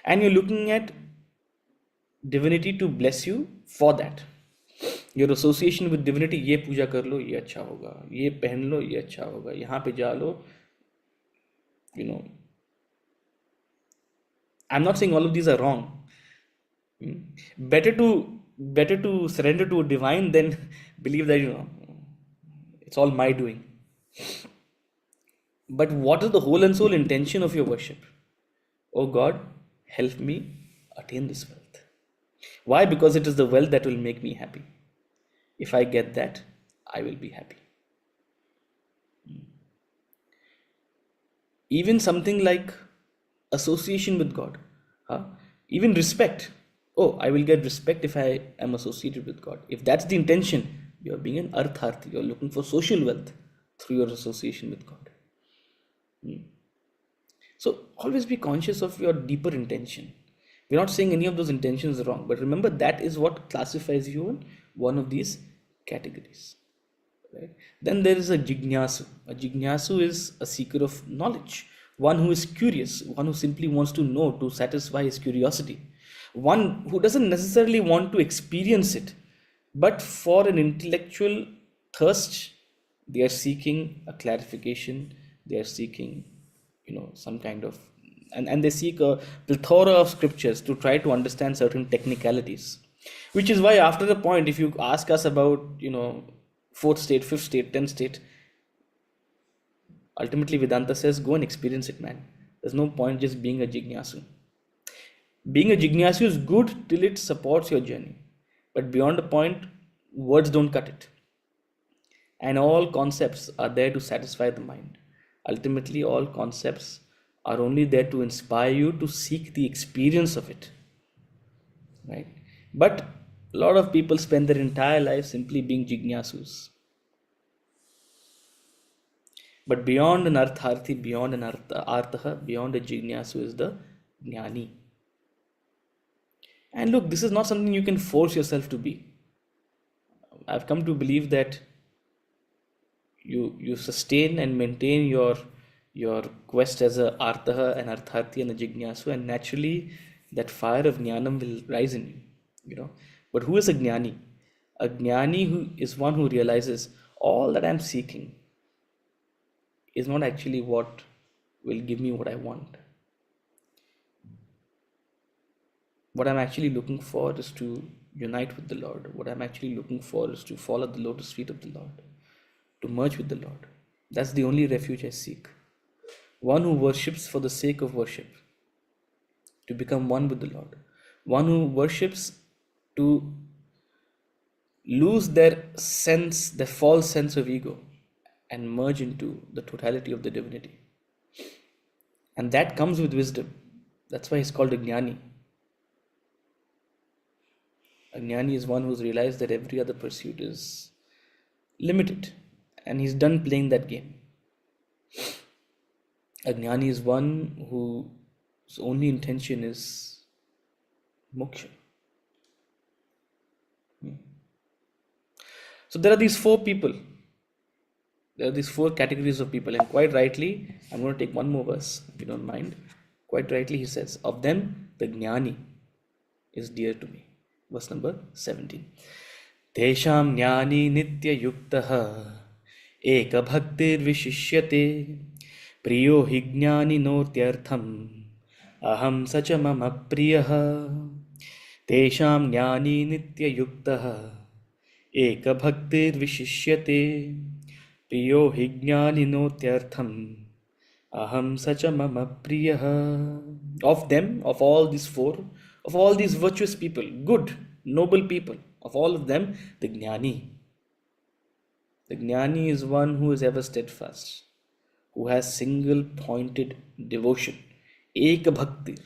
And you're looking at divinity to bless you for that. Your association with divinity, ये पूजा कर लो ये अच्छा होगा, ये पहन लो ये अच्छा होगा, यहाँ पे जा लो, you know. I'm not saying all of these are wrong. Better to surrender to a divine than believe that it's all my doing. But what is the whole and sole intention of your worship? Oh God, help me attain this wealth. Why? Because it is the wealth that will make me happy. If I get that, I will be happy. Even something like association with God, even respect. Oh, I will get respect if I am associated with God. If that's the intention, you're being an artharthi. You're looking for social wealth through your association with God. So always be conscious of your deeper intention. We're not saying any of those intentions are wrong, but remember that is what classifies you in one of these categories. Right? Then there is a jignasu. A jignasu is a seeker of knowledge, one who is curious, one who simply wants to know to satisfy his curiosity, one who doesn't necessarily want to experience it, but for an intellectual thirst, they are seeking a clarification, they are seeking, some kind of, and they seek a plethora of scriptures to try to understand certain technicalities. Which is why after the point, if you ask us about, fourth state, fifth state, 10th state, ultimately Vedanta says, go and experience it, man. There's no point just being a jignasu. Being a jignasu is good till it supports your journey. But beyond a point, words don't cut it. And all concepts are there to satisfy the mind. Ultimately, all concepts are only there to inspire you to seek the experience of it. Right? But a lot of people spend their entire life simply being jignasus. But beyond an artharthi, beyond an artha, beyond a jignasu is the jnani. And look, this is not something you can force yourself to be. I've come to believe that you sustain and maintain your quest as a artha, an artharthi, and a jignasu, and naturally that fire of jnanam will rise in you. But who is a jnani? A jnani who is one who realizes all that I'm seeking is not actually what will give me what I want. What I'm actually looking for is to unite with the Lord. What I'm actually looking for is to fall at the lotus feet of the Lord, to merge with the Lord. That's the only refuge I seek. One who worships for the sake of worship, to become one with the Lord. One who worships to lose their false sense of ego, and merge into the totality of the divinity. And that comes with wisdom. That's why he's called a jnani. A jnani is one who's realized that every other pursuit is limited, and he's done playing that game. A jnani is one whose only intention is moksha. So there are these four people. There are these four categories of people, and quite rightly, I'm going to take one more verse, if you don't mind. Quite rightly, he says, of them, the jnani is dear to me. Verse number 17. Tesham jnani nitya yuktaha eka bhaktir vishishyate priyo hi jnani notyartham aham sacha mama priyaha tesham jnani nitya yuktaha eka bhaktir vishishyate priyo hi jnani notyartham aham sacha mama priyaha. Of them, of all these four, of all these virtuous people, good, noble people, of all of them, the jnani. The jnani is one who is ever steadfast, who has single pointed devotion. Eka bhaktir.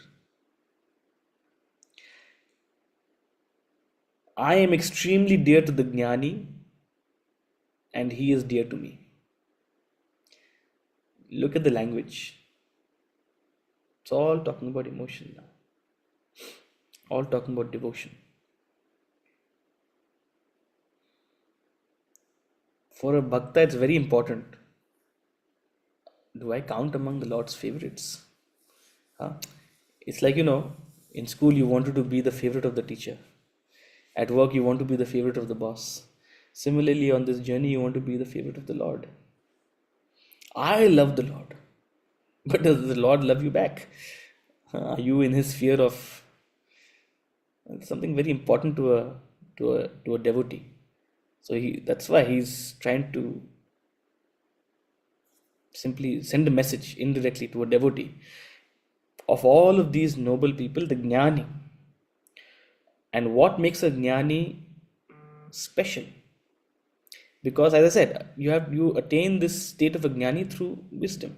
I am extremely dear to the jnani, and he is dear to me. Look at the language. It's all talking about emotion now. All talking about devotion. For a bhakta, it's very important. Do I count among the Lord's favorites? Huh? It's like, in school you wanted to be the favorite of the teacher. At work you want to be the favorite of the boss. Similarly, on this journey you want to be the favorite of the Lord. I love the Lord. But does the Lord love you back? Are you in his sphere of something very important to a devotee? So that's why he's trying to simply send a message indirectly to a devotee. Of all of these noble people, the jnani. And what makes a jnani special? Because as I said, you attain this state of a jnani through wisdom,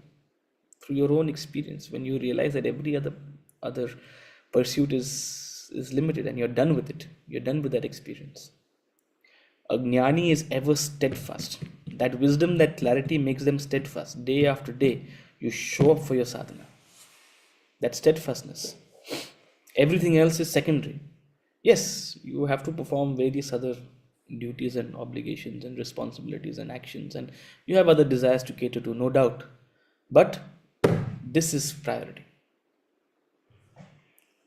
through your own experience. When you realize that every other pursuit is limited, and you're done with it, you're done with that experience. A jnani is ever steadfast. That wisdom, that clarity makes them steadfast. Day after day, you show up for your sadhana. That steadfastness. Everything else is secondary. Yes, you have to perform various other duties and obligations and responsibilities and actions, and you have other desires to cater to, no doubt. But this is priority.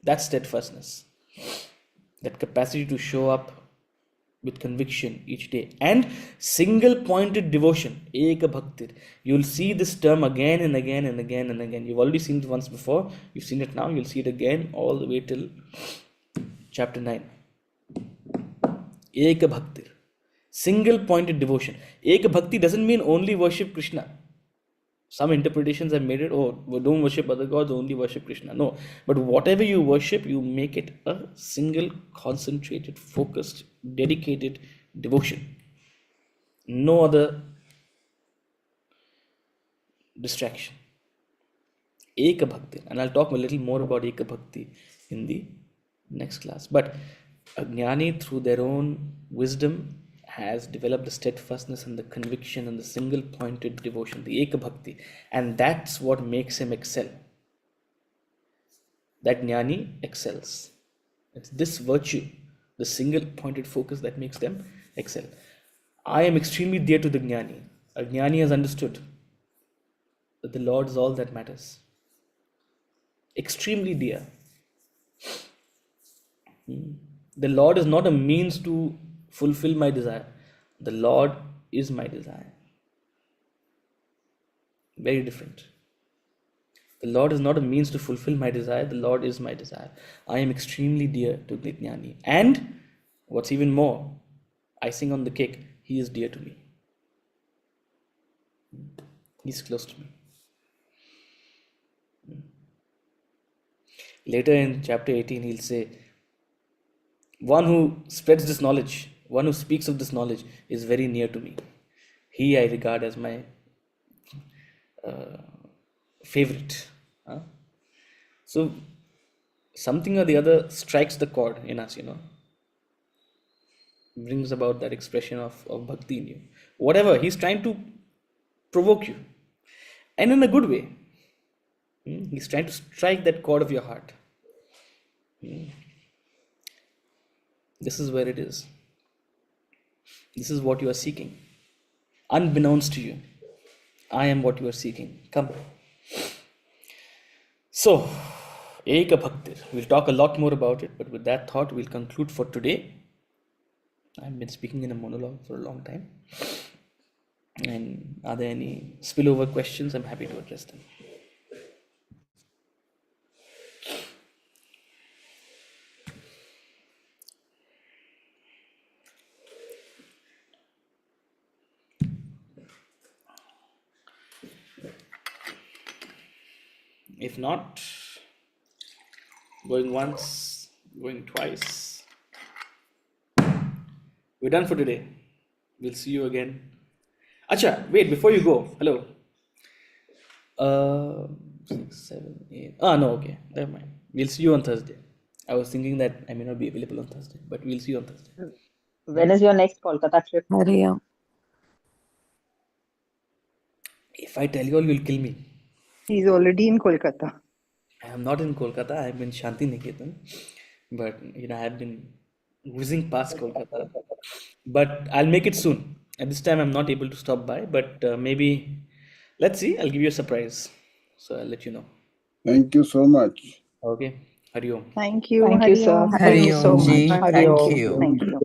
That steadfastness, that capacity to show up with conviction each day, and single pointed devotion, eka bhaktir. You'll see this term again and again and again and again. You've already seen it once before, you've seen it now, you'll see it again all the way till chapter 9. Eka bhaktir, single pointed devotion. Eka bhakti doesn't mean only worship Krishna. Some interpretations have made it, don't worship other gods, only worship Krishna. No, but whatever you worship, you make it a single, concentrated, focused, dedicated devotion. No other distraction. Eka Bhakti. And I'll talk a little more about Eka Bhakti in the next class. But a jnani, through their own wisdom, has developed the steadfastness and the conviction and the single pointed devotion, the Eka Bhakti. And that's what makes him excel. That jnani excels. It's this virtue, the single pointed focus, that makes them excel. I am extremely dear to the jnani. A jnani has understood that the Lord is all that matters. Extremely dear. The Lord is not a means to fulfill my desire. The Lord is my desire. Very different. The Lord is not a means to fulfill my desire. The Lord is my desire. I am extremely dear to the jnani. And what's even more, icing on the cake, he is dear to me. He's close to me. Later in chapter 18, he'll say, one who spreads this knowledge, one who speaks of this knowledge is very near to me. He I regard as my favorite. Huh? So something or the other strikes the chord in us, brings about that expression of bhakti in you. Whatever, he's trying to provoke you, and in a good way. He's trying to strike that chord of your heart. This is where it is. This is what you are seeking. Unbeknownst to you, I am what you are seeking. Come. So, Eka Bhaktir. We'll talk a lot more about it, but with that thought, we'll conclude for today. I've been speaking in a monologue for a long time. And are there any spillover questions? I'm happy to address them. If not, going once, going twice. We're done for today. We'll see you again. Acha, wait, before you go, hello. 6, 7, 8. No, okay, never mind. We'll see you on Thursday. I was thinking that I may not be available on Thursday, but we'll see you on Thursday. When is your next Kolkata trip? Hariom. If I tell you all, you'll kill me. He's already in Kolkata. I am not in Kolkata. I am in Shanti Niketan, but I have been whizzing past Kolkata. But I'll make it soon. At this time, I'm not able to stop by, but maybe let's see. I'll give you a surprise, so I'll let you know. Thank you so much. Okay. Hari Om. Thank you. Thank you, sir. Hariom. Thank you so Hariom ji. much. Thank you. Thank you.